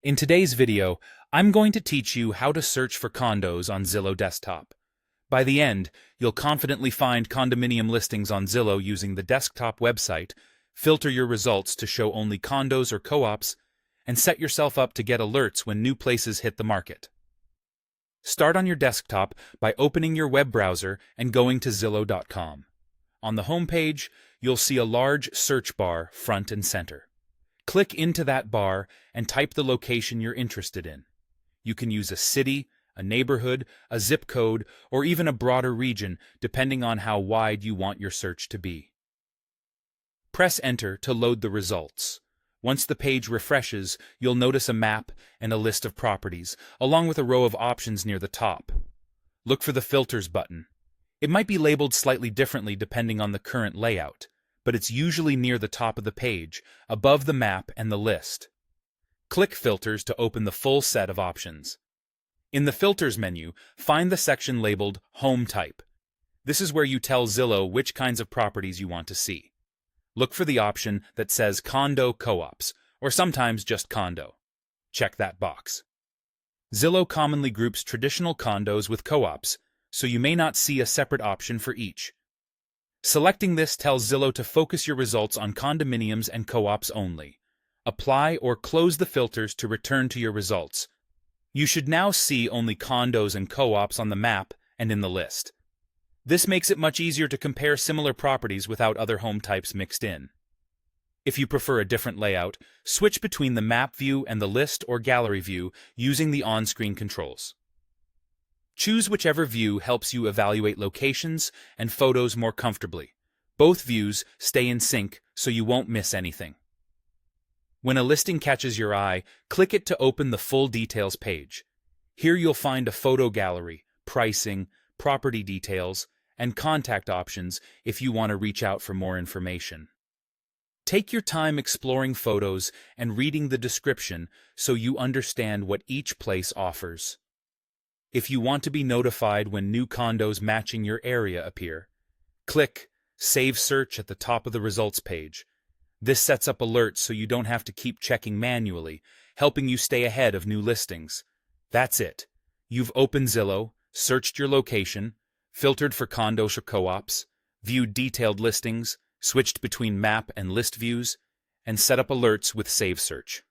In today's video, I'm going to teach you how to search for condos on Zillow desktop. By the end, you'll confidently find condominium listings on Zillow using the desktop website, filter your results to show only condos or co-ops, and set yourself up to get alerts when new places hit the market. Start on your desktop by opening your web browser and going to Zillow.com. On the home page, you'll see a large search bar front and center. Click into that bar and type the location you're interested in. You can use a city, a neighborhood, a zip code, or even a broader region, depending on how wide you want your search to be. Press Enter to load the results. Once the page refreshes, you'll notice a map and a list of properties, along with a row of options near the top. Look for the Filters button. It might be labeled slightly differently depending on the current layout, but it's usually near the top of the page, above the map and the list. Click Filters to open the full set of options. In the Filters menu, find the section labeled Home Type. This is where you tell Zillow which kinds of properties you want to see. Look for the option that says Condo Co-ops, or sometimes just Condo. Check that box. Zillow commonly groups traditional condos with co-ops, so you may not see a separate option for each. Selecting this tells Zillow to focus your results on condominiums and co-ops only. Apply or close the filters to return to your results. You should now see only condos and co-ops on the map and in the list. This makes it much easier to compare similar properties without other home types mixed in. If you prefer a different layout, switch between the map view and the list or gallery view using the on-screen controls. Choose whichever view helps you evaluate locations and photos more comfortably. Both views stay in sync so you won't miss anything. When a listing catches your eye, click it to open the full details page. Here you'll find a photo gallery, pricing, property details, and contact options if you want to reach out for more information. Take your time exploring photos and reading the description so you understand what each place offers. If you want to be notified when new condos matching your area appear, click Save Search at the top of the results page. This sets up alerts so you don't have to keep checking manually, helping you stay ahead of new listings. That's it. You've opened Zillow, searched your location, filtered for condos or co-ops, viewed detailed listings, switched between map and list views, and set up alerts with Save Search.